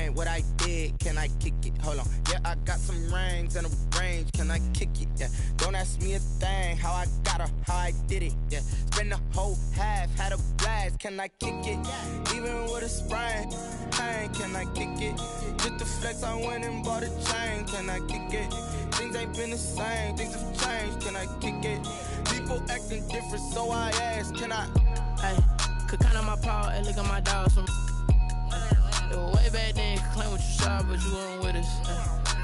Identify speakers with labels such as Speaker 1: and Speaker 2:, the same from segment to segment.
Speaker 1: explain what I did. Can I kick it? Hold on. Yeah, I got some rings and a range. Can I kick it? Yeah. Don't ask me a thing. How I got her, how I did it. Yeah. Spend the whole half, had a blast. Can I kick it? Even with a sprain, pain. Can I kick it? Just to flex, I went and bought a chain. Can I kick it? Things ain't been the same. Things have changed. Can I kick it? People acting different, so I ask. Can I?
Speaker 2: Hey, could count on my power. Hey, look at my dogs from. It was way back then, could claim what you saw, but you weren't with us.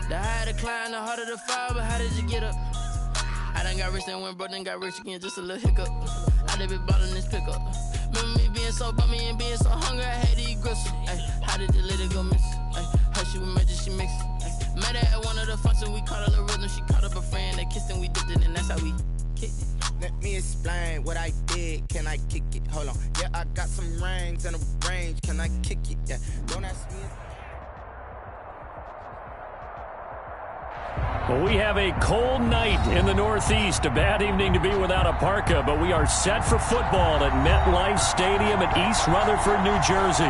Speaker 2: The higher the climb, the harder the fall, but how did you get up? I done got rich and went broke, then got rich again, just a little hiccup. I done been ballin' this pickup. Remember me being so bummy and being so hungry, I had to eat gristle. Ay, how did the lady go miss? Ay, her she was magic, she mixed. Ay, met her at one of the functions, we caught a little rhythm, she caught up a friend, they kissed and we dipped it, and that's how we kicked it.
Speaker 1: Let me explain what I did. Can I kick it? Hold on. Yeah, I got some rings and a range. Can I kick it? Yeah. Don't ask me.
Speaker 3: Well, we have a cold night in the Northeast. A bad evening to be without a parka, but we are set for football at MetLife Stadium in East Rutherford, New Jersey.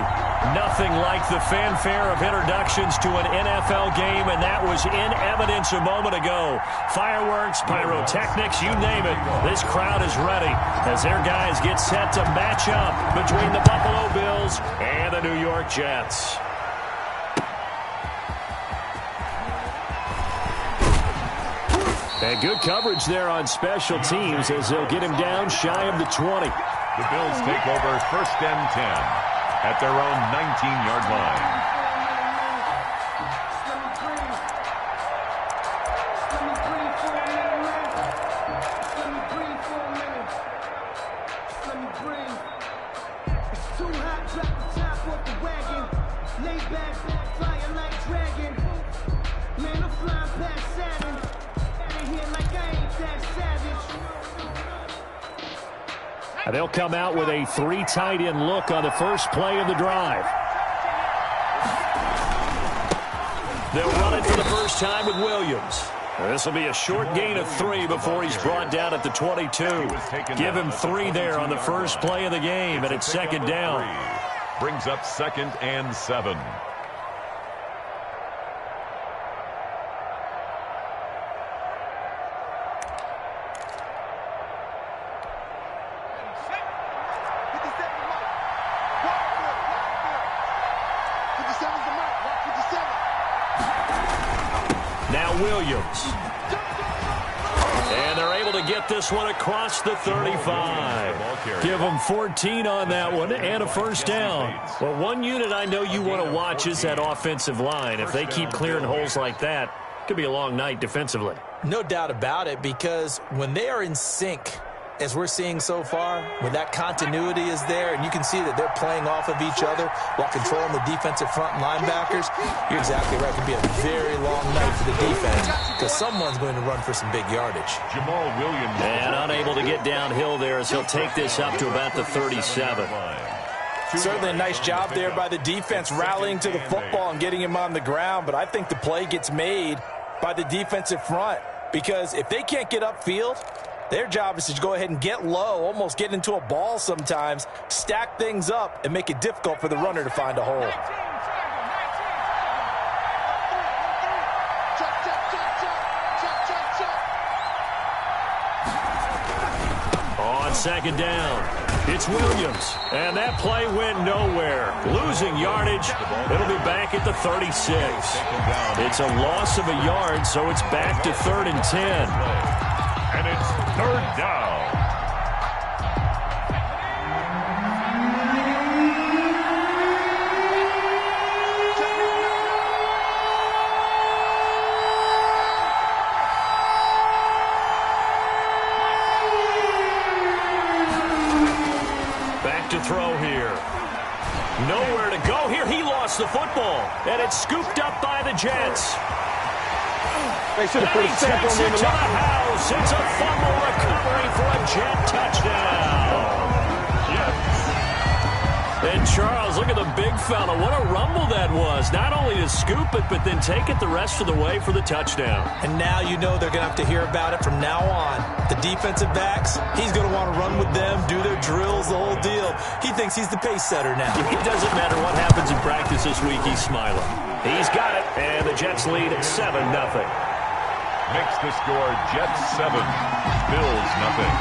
Speaker 3: Nothing like the fanfare of introductions to an NFL game, and that was in evidence a moment ago. Fireworks, pyrotechnics, you name it. This crowd is ready as their guys get set to match up between the Buffalo Bills and the New York Jets. And good coverage there on special teams as they'll get him down shy of the 20.
Speaker 4: The Bills take over 1st and 10 at their own 19-yard line.
Speaker 3: They'll come out with a 3 tight end look on the first play of the drive. They'll run it for the first time with Williams. This will be a short gain of 3 before he's brought down at the 22. Give him 3 there on the first play of the game, and it's 2nd down.
Speaker 4: Brings up 2nd and 7.
Speaker 3: Williams. And they're able to get this one across the 35. Give them 14 on that one and a first down. Well, one unit I know you want to watch is that offensive line. If they keep clearing holes like that, it could be a long night defensively.
Speaker 5: No doubt about it, because when they are in sync, as we're seeing so far, when that continuity is there, and you can see that they're playing off of each other while controlling the defensive front linebackers, you're exactly right. It could be a very long night for the defense because someone's going to run for some big yardage.
Speaker 4: Jamal Williams.
Speaker 3: And unable to get downhill there as he'll take this up to about the 37.
Speaker 5: Certainly a nice job there by the defense rallying to the football and getting him on the ground, but I think the play gets made by the defensive front because if they can't get upfield, their job is to go ahead and get low, almost get into a ball sometimes, stack things up, and make it difficult for the runner to find a hole.
Speaker 3: On 2nd down, it's Williams, and that play went nowhere. Losing yardage, it'll be back at the 36. It's a loss of a yard, so it's back to 3rd and 10.
Speaker 4: And it's 3rd down.
Speaker 3: Back to throw here. Nowhere to go here. He lost the football, and it's scooped up by the Jets.
Speaker 6: They should have put a
Speaker 3: stamp on him in the house. It's a fumble recovery for a Jet touchdown. And Charles, look at the big fella. What a rumble that was. Not only to scoop it, but then take it the rest of the way for the touchdown.
Speaker 5: And now you know they're going to have to hear about it from now on. The defensive backs, he's going to want to run with them, do their drills, the whole deal. He thinks he's the pace setter now.
Speaker 3: It doesn't matter what happens in practice this week. He's smiling. He's got it, and the Jets lead 7-0.
Speaker 4: Makes the score Jets 7, Bills nothing.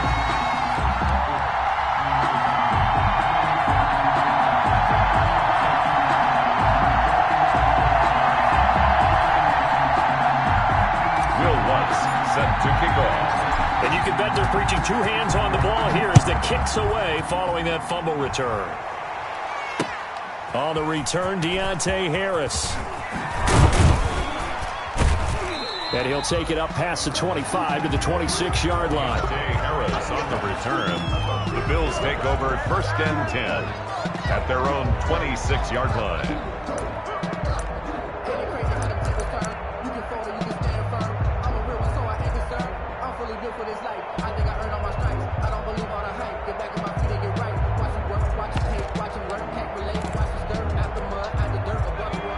Speaker 4: Set to kick off.
Speaker 3: And you can bet they're preaching 2 hands on the ball here as the kick's away following that fumble return. On the return, Deontay Harris. And he'll take it up past the 25 to the 26-yard line.
Speaker 4: Deontay Harris on the return. The Bills take over 1st and 10 at their own 26-yard line.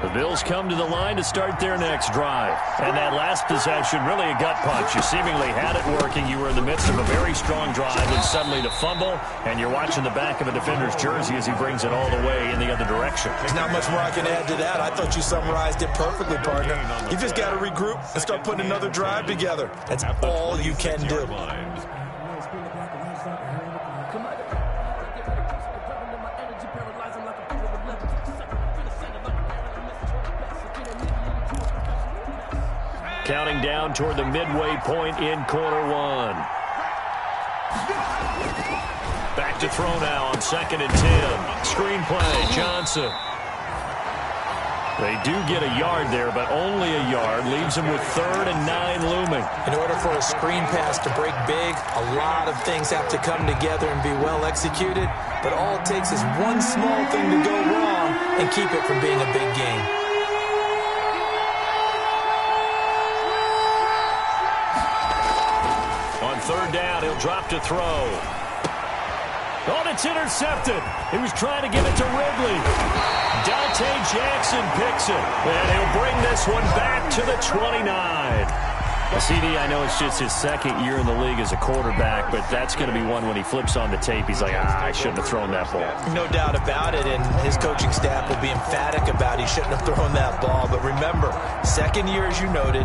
Speaker 3: The Bills come to the line to start their next drive. And that last possession, really a gut punch. You seemingly had it working. You were in the midst of a very strong drive, and suddenly the fumble, and you're watching the back of a defender's jersey as he brings it all the way in the other direction.
Speaker 5: There's not much more I can add to that. I thought you summarized it perfectly, partner. You just got to regroup and start putting another drive together. That's all you can do.
Speaker 3: Counting down toward the midway point in quarter 1. Back to throw now on 2nd and 10. Screenplay, Johnson. They do get a yard there, but only a yard. Leaves them with 3rd and 9 looming.
Speaker 5: In order for a screen pass to break big, a lot of things have to come together and be well executed. But all it takes is one small thing to go wrong and keep it from being a big game.
Speaker 3: On 3rd down, he'll drop to throw. Oh, it's intercepted. He was trying to get it to Ridley. Dante Jackson picks it. And he'll bring this one back to the 29. CD, I know it's just his 2nd year in the league as a quarterback, but that's going to be one when he flips on the tape. He's like, I shouldn't have thrown that ball.
Speaker 5: No doubt about it, and his coaching staff will be emphatic about he shouldn't have thrown that ball. But remember, 2nd year, as you noted,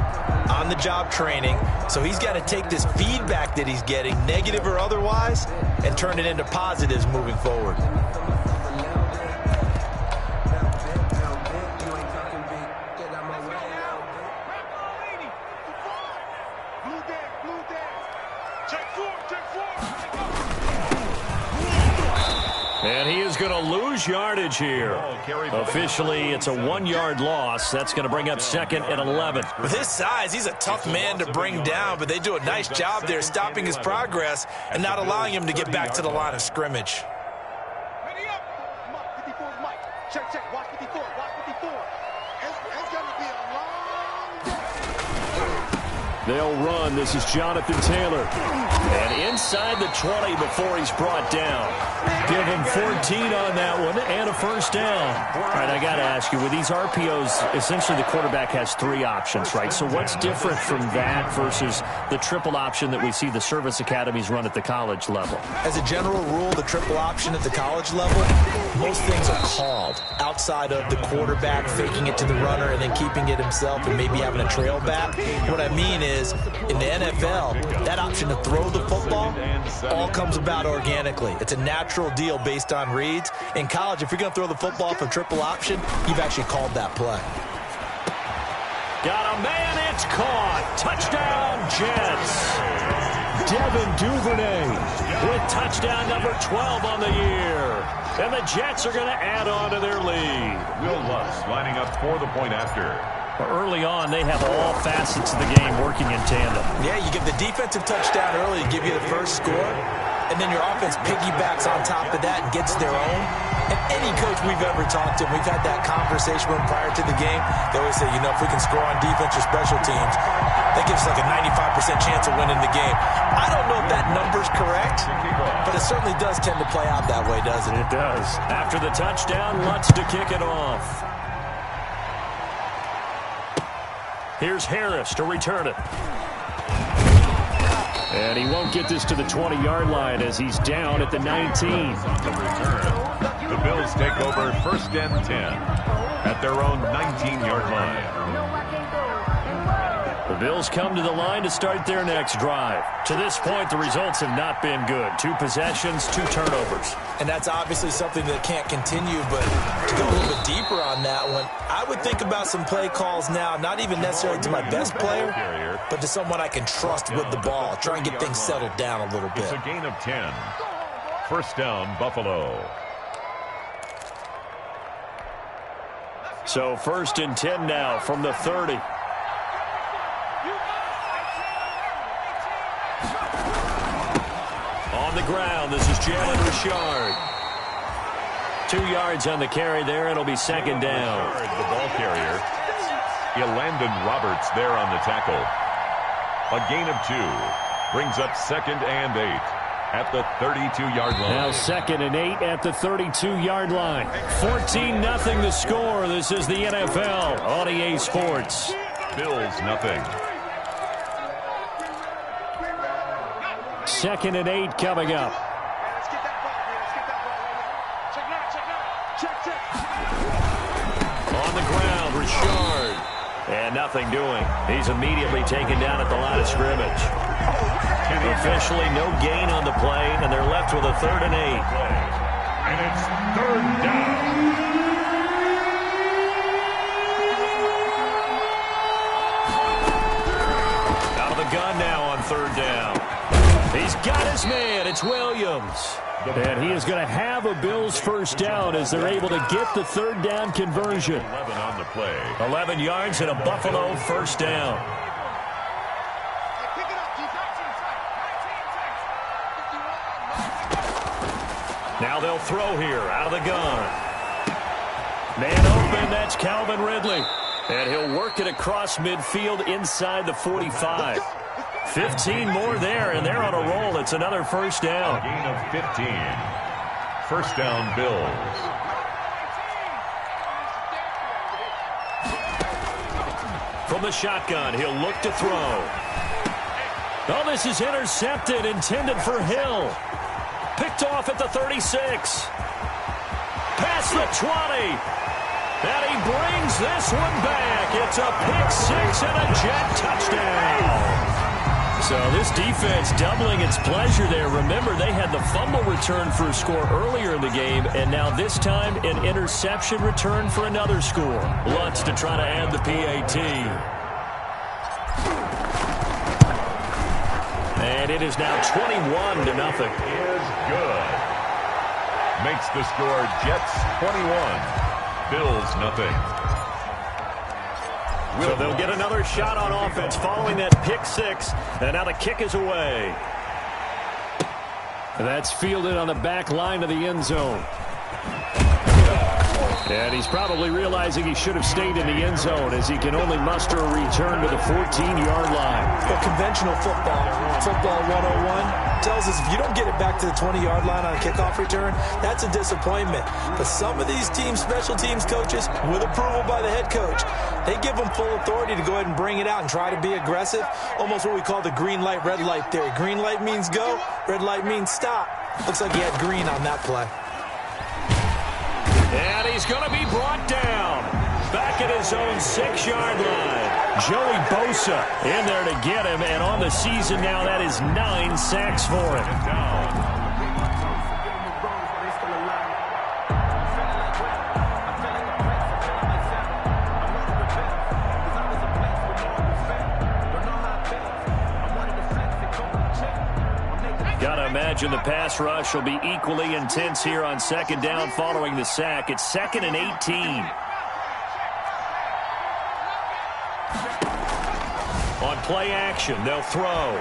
Speaker 5: on-the-job training, so he's got to take this feedback that he's getting, negative or otherwise, and turn it into positives moving forward.
Speaker 3: And he is going to lose yardage here. Officially, it's a 1-yard loss. That's going to bring up 2nd and 11.
Speaker 5: With his size, he's a tough man to bring down, but they do a nice job there stopping his progress and not allowing him to get back to the line of scrimmage.
Speaker 6: Check. Watch 54. It's going to be a long...
Speaker 3: They'll run. This is Jonathan Taylor. And inside the 20 before he's brought down. Give him 14 on that one and a 1st down. All right, I got to ask you, with these RPOs, essentially the quarterback has 3 options, right? So what's different from that versus the triple option that we see the service academies run at the college level?
Speaker 5: As a general rule, the triple option at the college level, most things are called outside of the quarterback faking it to the runner and then keeping it himself and maybe having a trail back. What I mean is, in the NFL, that option to throw the football all comes about organically. It's a natural deal based on reads. In college, if you're going to throw the football for triple option, you've actually called that play.
Speaker 3: Got a man, it's caught. Touchdown, Jets. Devin Duvernay with touchdown number 12 on the year. And the Jets are going to add on to their lead.
Speaker 4: Will Lutz lining up for the point after.
Speaker 3: Early on, they have all facets of the game working in tandem.
Speaker 5: Yeah, you give the defensive touchdown early to give you the first score, and then your offense piggybacks on top of that and gets their own. And any coach we've ever talked to, we've had that conversation with them prior to the game, they always say, if we can score on defense or special teams, that gives us like a 95% chance of winning the game. I don't know if that number's correct, but it certainly does tend to play out that way, doesn't it?
Speaker 3: It does. After the touchdown, Lutz to kick it off. Here's Harris to return it. And he won't get this to the 20-yard line as he's down at the 19.
Speaker 4: The return. The Bills take over 1st and 10 at their own 19-yard line.
Speaker 3: The Bills come to the line to start their next drive. To this point, the results have not been good. 2 possessions, 2 turnovers.
Speaker 5: And that's obviously something that can't continue, but to go a little bit deeper on that one, I would think about some play calls now, not even necessarily to my best player, but to someone I can trust with the ball. Try and get things settled down a little bit.
Speaker 4: It's a gain of 10. 1st down, Buffalo.
Speaker 3: So 1st and 10 now from the 30. On the ground, this is Jalen Richard. 2 yards on the carry there. It'll be 2nd down.
Speaker 4: The ball carrier. Elandon Roberts there on the tackle. A gain of 2. Brings up 2nd and 8 at the 32-yard line.
Speaker 3: Now 2nd and 8 at the 32-yard line. 14-0 the score. This is the NFL on EA Sports.
Speaker 4: Bills nothing.
Speaker 3: 2nd and 8 coming up.
Speaker 6: Let's get that ball, man. Let's get that ball. Check now, check now. Check, check.
Speaker 3: On the ground, Richard. And nothing doing. He's immediately taken down at the line of scrimmage. Officially no gain on the play, and they're left with a 3rd and 8.
Speaker 4: And it's 3rd down.
Speaker 3: Out of the gun now on 3rd down. He's got his man. It's Williams. And he is going to have a Bills 1st down as they're able to get the 3rd down conversion.
Speaker 4: 11 on the play.
Speaker 3: 11 yards and a Buffalo 1st down. Now they'll throw here out of the gun. Man open, that's Calvin Ridley. And he'll work it across midfield inside the 45. 15 more there, and they're on a roll. It's another 1st down.
Speaker 4: A gain of 15. 1st down, Bills.
Speaker 3: From the shotgun, he'll look to throw. Oh, this is intercepted, intended for Hill. Picked off at the 36. Past the 20. And he brings this one back. It's a pick 6 and a Jet touchdown. So this defense doubling its pleasure there. Remember, they had the fumble return for a score earlier in the game, and now this time an interception return for another score. Lutz to try to add the PAT. And it is now 21-0.
Speaker 4: Is good. Makes the score Jets 21. Bills nothing.
Speaker 3: So they'll get another shot on offense following that pick 6. And now the kick is away. That's fielded on the back line of the end zone. And he's probably realizing he should have stayed in the end zone as he can only muster a return to the 14-yard line.
Speaker 5: But conventional football 101 tells us if you don't get it back to the 20-yard line on a kickoff return, that's a disappointment. But some of these teams, special teams coaches, with approval by the head coach, they give them full authority to go ahead and bring it out and try to be aggressive. Almost what we call the green light, red light theory. Green light means go, red light means stop. Looks like he had green on that play.
Speaker 3: And he's going to be brought down back at his own 6-yard line. Joey Bosa in there to get him, and on the season now, that is 9 sacks for him. Imagine the pass rush will be equally intense here on 2nd down following the sack. It's 2nd and 18. On play action, they'll throw.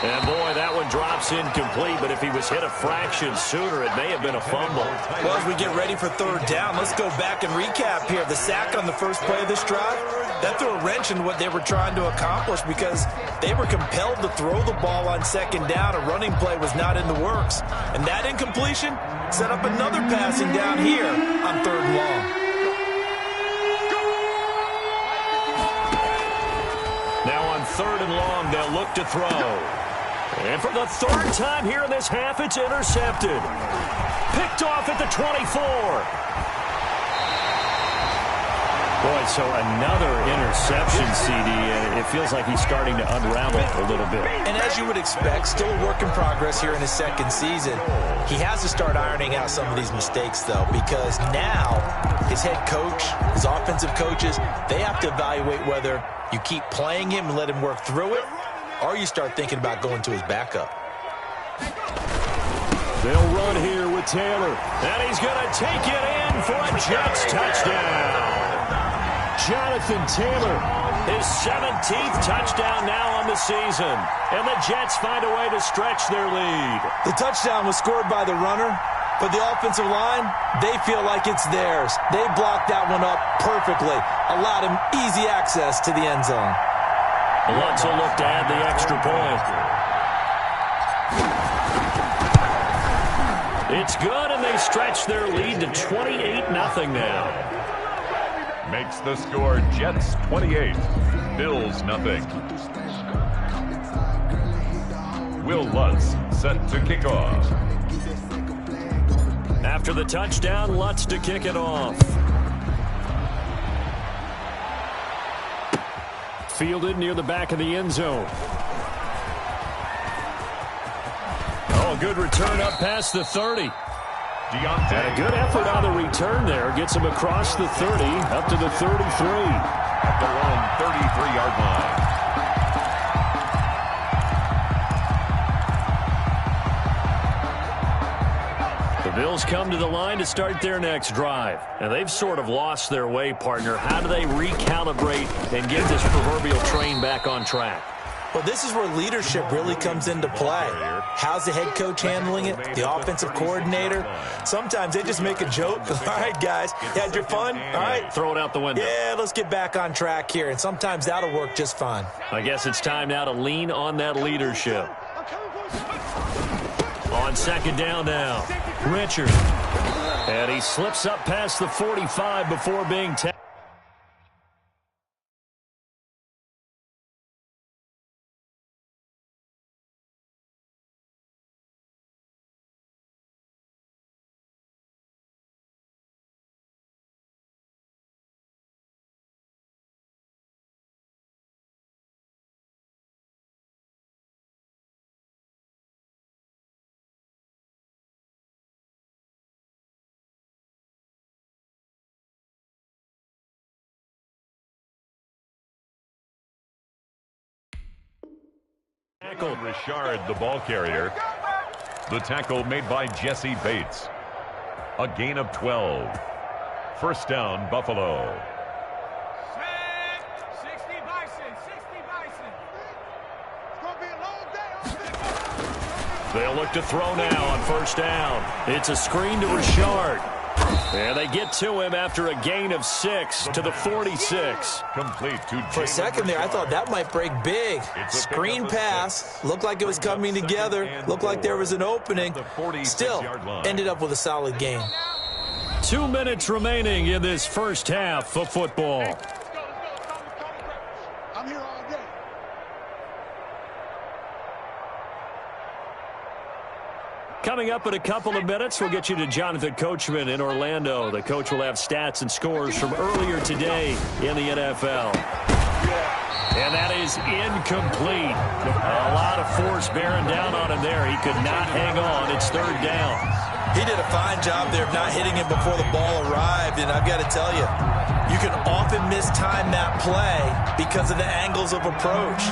Speaker 3: And, boy, that one drops incomplete, but if he was hit a fraction sooner, it may have been a fumble.
Speaker 5: Well, as we get ready for third down, let's go back and recap here. The sack on the first play of this drive, that threw a wrench in what they were trying to accomplish because they were compelled to throw the ball on second down. A running play was not in the works. And that incompletion set up another passing down here on third and long.
Speaker 3: Now on third and long, they'll look to throw. And for the third time here in this half, it's intercepted. Picked off at the 24. Boy, so another interception, CD, and it feels like he's starting to unravel a little bit.
Speaker 5: And as you would expect, still a work in progress here in his second season. He has to start ironing out some of these mistakes, though, because now his head coach, his offensive coaches, they have to evaluate whether you keep playing him and let him work through it, or you start thinking about going to his backup.
Speaker 3: They'll run here with Taylor, and he's going to take it in for a Jets touchdown. Jonathan Taylor, his 17th touchdown now on the season, and the Jets find a way to stretch their lead.
Speaker 5: The touchdown was scored by the runner, but the offensive line, they feel like it's theirs. They blocked that one up perfectly, allowed him easy access to the end zone.
Speaker 3: Lutz will look to add the extra point. It's good, and they stretch their lead to 28-0 now.
Speaker 4: Makes the score Jets 28, Bills nothing. Will Lutz set to kick off.
Speaker 3: After the touchdown, Lutz to kick it off. Fielded near the back of the end zone. Oh, good return up past the 30. And a good effort on the return there. Gets him across the 30, up to the 33.
Speaker 4: At their own 33-yard line.
Speaker 3: The Bills come to the line to start their next drive. And they've sort of lost their way, partner. How do they recalibrate and get this proverbial train back on track?
Speaker 5: Well, this is where leadership really comes into play. How's the head coach handling it? The offensive coordinator? Sometimes they just make a joke. All right, guys, you had your fun? All right.
Speaker 3: Throw it out the window.
Speaker 5: Yeah, let's get back on track here. And sometimes that'll work just fine.
Speaker 3: I guess it's time now to lean on that leadership. On second down now, Richard. And he slips up past the 45 before being tackled.
Speaker 4: Richard, the ball carrier. The tackle made by Jesse Bates. A gain of 12. First down, Buffalo.
Speaker 6: 60 Bison, 60 Bison. It's going to be a long day.
Speaker 3: They'll look to throw now on first down. It's a screen to Richard. And they get to him after a gain of 6 to the 46.
Speaker 4: Complete to
Speaker 5: For a second there, I thought that might break big. Screen pass. Looked like it was coming together. Looked like there was an opening. Still ended up with a solid gain.
Speaker 3: 2 minutes remaining in this first half of football.
Speaker 6: I'm here all day.
Speaker 3: Coming up in a couple of minutes, we'll get you to Jonathan Coachman in Orlando. The coach will have stats and scores from earlier today in the NFL. And that is incomplete. A lot of force bearing down on him there. He could not hang on. It's third down.
Speaker 5: He did a fine job there of not hitting it before the ball arrived, and I've got to tell you, you can often mistime that play because of the angles of approach.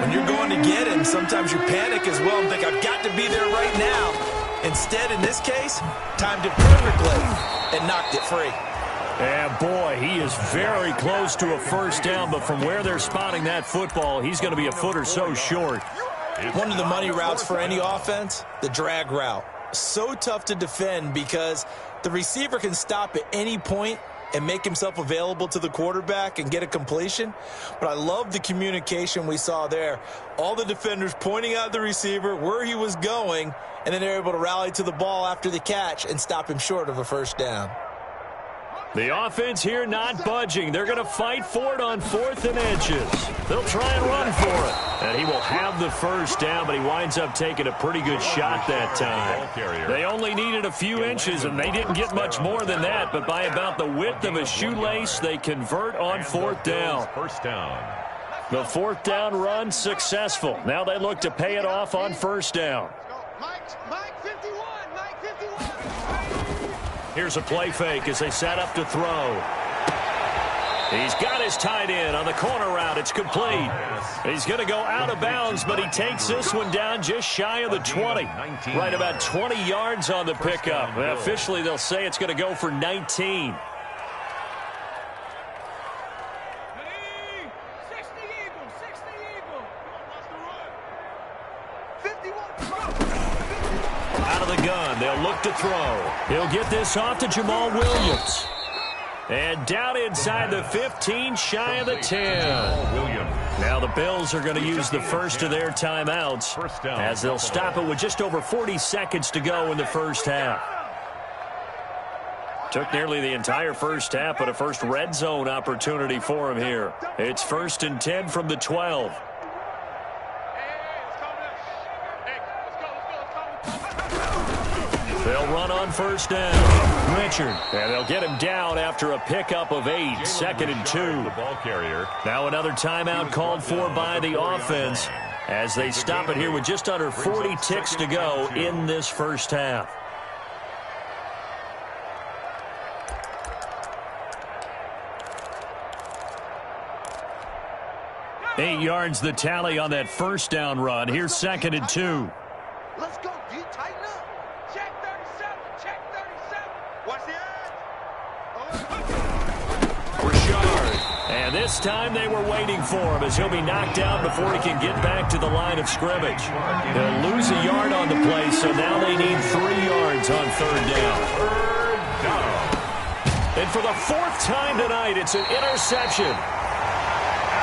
Speaker 5: When you're going to get him, sometimes you panic as well and think, I've got to be there right now. Instead, in this case, timed it perfectly and knocked it free.
Speaker 3: And, boy, he is very close to a first down, but from where they're spotting that football, he's going to be a foot or so short.
Speaker 5: One of the money routes for any offense, the drag route. So tough to defend because the receiver can stop at any point and make himself available to the quarterback and get a completion. But I love the communication we saw there. All the defenders pointing out the receiver, where he was going, and then they're able to rally to the ball after the catch and stop him short of a first down.
Speaker 3: The offense here not budging. They're going to fight for it on 4th and inches. They'll try and run for it. And he will have the first down, but he winds up taking a pretty good shot that time. They only needed a few inches, and they didn't get much more than that. But by about the width of a shoelace, they convert on 4th down.
Speaker 4: First down.
Speaker 3: The 4th down run successful. Now they look to pay it off on 1st down.
Speaker 6: Mike 51, Mike 51.
Speaker 3: Here's a play fake as they set up to throw. He's got his tight end on the corner route. It's complete. He's going to go out of bounds, but he takes this one down just shy of the 20. Right about 20 yards on the pickup. Officially, they'll say it's going to go for 19. Gun. They'll look to throw. He'll get this off to Jamal Williams. And down inside the 15, shy of the 10. Now the Bills are going to use the first of their timeouts as they'll stop it with just over 40 seconds to go in the first half. Took nearly the entire first half, but a first red zone opportunity for him here. It's 1st and 10 from the 12. They'll run on 1st down. Richard. And they'll get him down after a pickup of 8. 2nd and 2.
Speaker 4: The ball carrier.
Speaker 3: Now another timeout called for by the offense as they stop it here with just under 40 ticks to go in this first half. Eight yards the tally on that first down run. Here's 2nd and 2.
Speaker 6: Let's go, D. Tighten up. Check 37. Check 37. Watch the edge.
Speaker 3: Rashard. And this time they were waiting for him as he'll be knocked down before he can get back to the line of scrimmage. They'll lose a yard on the play, so now they need 3 yards on 3rd down. And for the 4th time tonight, it's an interception.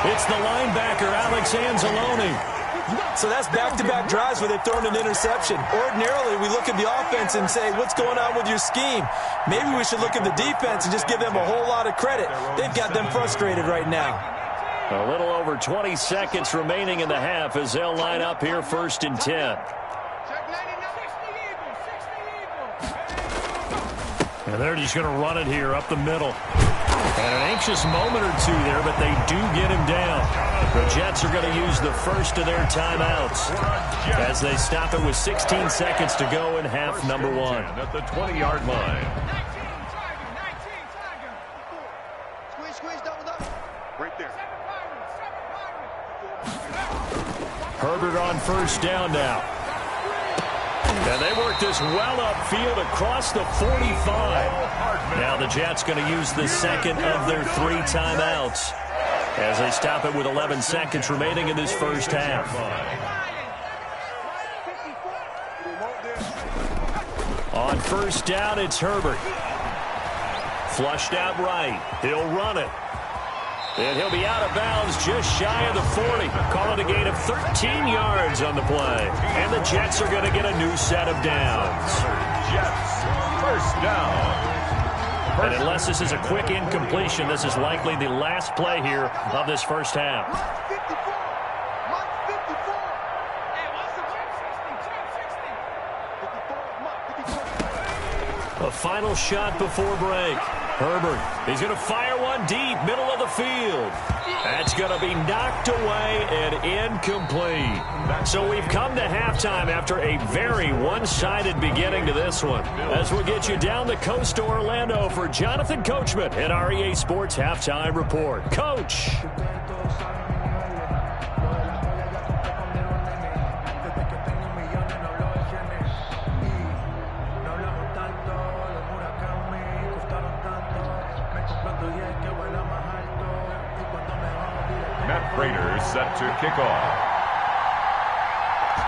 Speaker 3: It's the linebacker, Alex Anzalone.
Speaker 5: So that's back-to-back drives where they've thrown an interception. Ordinarily, we look at the offense and say, what's going on with your scheme? Maybe we should look at the defense and just give them a whole lot of credit. They've got them frustrated right now.
Speaker 3: A little over 20 seconds remaining in the half as they'll line up here 1st and 10. And they're just going to run it here up the middle. And an anxious moment or two there, but they do get him down. The Jets are going to use the first of their timeouts as they stop it with 16 seconds to go in half number 1.
Speaker 4: At the 20-yard line.
Speaker 6: Squeeze, double. Right there.
Speaker 3: Herbert on 1st down now. And they work this well upfield across the 45. Now the Jets going to use the second of their 3 timeouts as they stop it with 11 seconds remaining in this first half. On 1st down, it's Herbert. Flushed out right. He'll run it. And he'll be out of bounds just shy of the 40. Call it a gain of 13 yards on the play. And the Jets are going to get a new set of downs.
Speaker 4: Jets, 1st down.
Speaker 3: And unless this is a quick incompletion, this is likely the last play here of this first half. A final shot before break. Herbert, he's going to fire one deep, middle of the field. That's going to be knocked away and incomplete. So we've come to halftime after a very one-sided beginning to this one. As we'll get you down the coast to Orlando for Jonathan Coachman at our EA Sports Halftime Report. Coach.
Speaker 4: Raiders set to kick off.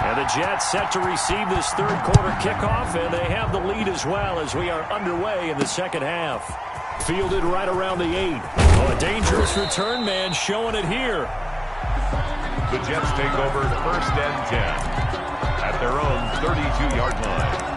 Speaker 3: And the Jets set to receive this third quarter kickoff, and they have the lead as well as we are underway in the second half. Fielded right around the 8. Oh, a dangerous return man showing it here.
Speaker 4: The Jets take over 1st and 10 at their own 32-yard line.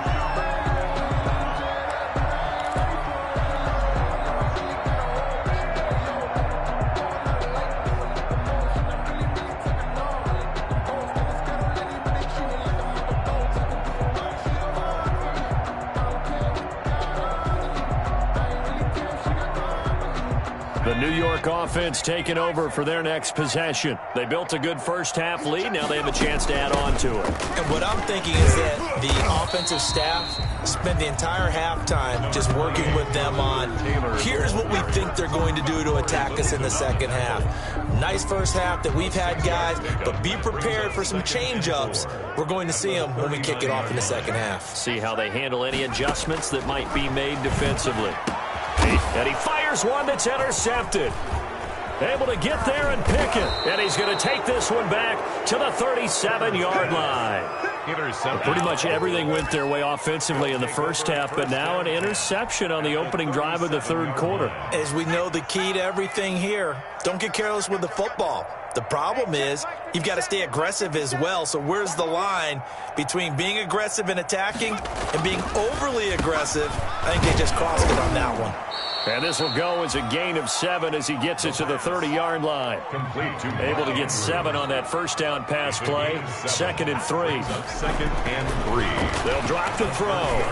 Speaker 3: The New York offense taking over for their next possession. They built a good first-half lead. Now they have a chance to add on to it.
Speaker 5: And what I'm thinking is that the offensive staff spent the entire halftime just working with them on, here's what we think they're going to do to attack us in the second half. Nice first half that we've had, guys, but be prepared for some change-ups. We're going to see them when we kick it off in the second half.
Speaker 3: See how they handle any adjustments that might be made defensively. And he fires one that's intercepted. Able to get there and pick it. And he's going to take this one back to the 37-yard line. Pretty much everything went their way offensively in the first half, but now an interception on the opening drive of the third quarter.
Speaker 5: As we know, the key to everything here, don't get careless with the football. The problem is you've got to stay aggressive as well. So where's the line between being aggressive and attacking and being overly aggressive? I think they just crossed it on that one.
Speaker 3: And this will go as a gain of 7 as he gets it to the 30-yard line. Able to get 7 on that first down pass play. 2nd and 3.
Speaker 4: 2nd and 3.
Speaker 3: They'll drop the throw.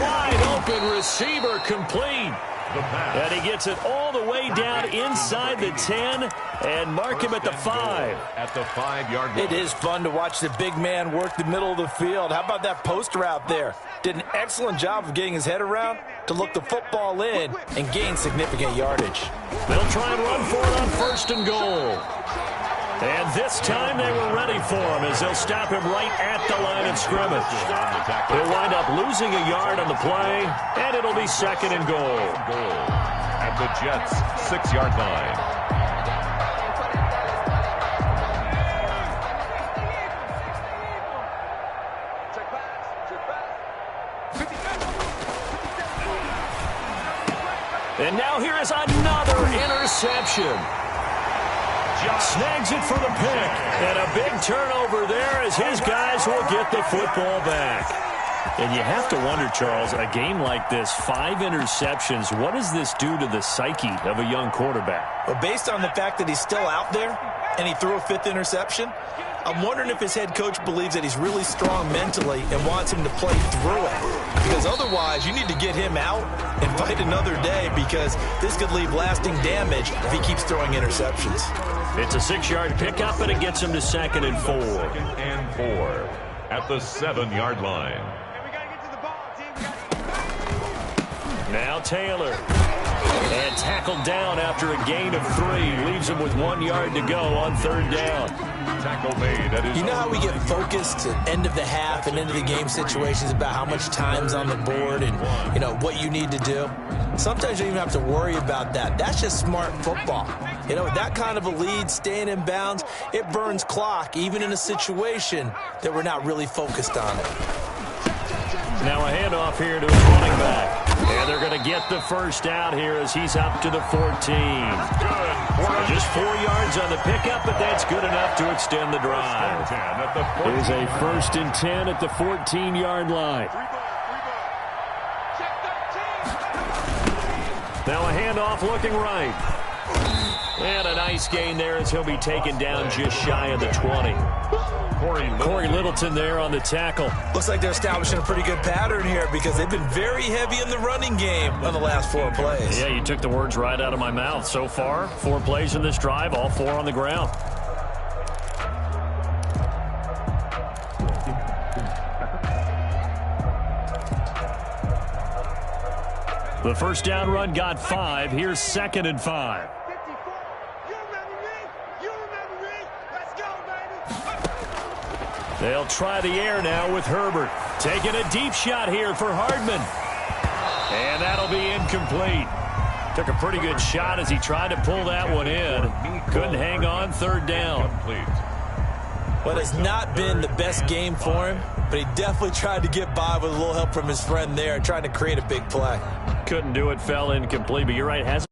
Speaker 3: Wide open receiver complete. And he gets it all the way down inside the 10 and mark him at the 5.
Speaker 4: At the 5-yard line.
Speaker 5: It is fun to watch the big man work the middle of the field. How about that post route there? Did an excellent job of getting his head around to look the football in and gain significant yardage.
Speaker 3: They'll try and run for it on 1st and goal. And this time they were ready for him as they'll stop him right at the line of scrimmage. He'll wind up losing a yard on the play, and it'll be 2nd and goal.
Speaker 4: At the Jets' 6-yard line.
Speaker 3: And now here is another interception. Snags it for the pick. And a big turnover there as his guys will get the football back. And you have to wonder, Charles, a game like this, 5 interceptions, what does this do to the psyche of a young quarterback?
Speaker 5: Well, based on the fact that he's still out there and he threw a 5th interception, I'm wondering if his head coach believes that he's really strong mentally and wants him to play through it. Because otherwise, you need to get him out and fight another day because this could leave lasting damage if he keeps throwing interceptions.
Speaker 3: It's a 6-yard pickup, and it gets him to 2nd and 4.
Speaker 4: 2nd and 4 at the 7-yard line.
Speaker 3: Now Taylor. And tackled down after a gain of 3. Leaves him with 1 yard to go on 3rd down.
Speaker 4: Tackle made at his
Speaker 5: You know how we get focused at end of the half and into the game situations about how much time's on the board and, you know, what you need to do? Sometimes you don't even have to worry about that. That's just smart football. You know, with that kind of a lead, staying in bounds, it burns clock, even in a situation that we're not really focused on it.
Speaker 3: Now a handoff here to his running back. And they're going to get the first out here as he's up to the 14. Just 4 yards on the pickup, but that's good enough to extend the drive. It is a 1st and 10 at the 14-yard line. Now a handoff looking right. And a nice gain there as he'll be taken down just shy of the 20. Corey Littleton there on the tackle.
Speaker 5: Looks like they're establishing a pretty good pattern here because they've been very heavy in the running game on the last 4 plays.
Speaker 3: Yeah, you took the words right out of my mouth. So far, 4 plays in this drive, all 4 on the ground. The first down run got 5. Here's 2nd and 5. They'll try the air now with Herbert. Taking a deep shot here for Hardman. And that'll be incomplete. Took a pretty good shot as he tried to pull that one in. Couldn't hang on, 3rd down.
Speaker 5: Well, it's not been the best game for him, but he definitely tried to get by with a little help from his friend there, trying to create a big play.
Speaker 3: Couldn't do it, fell incomplete, but you're right, has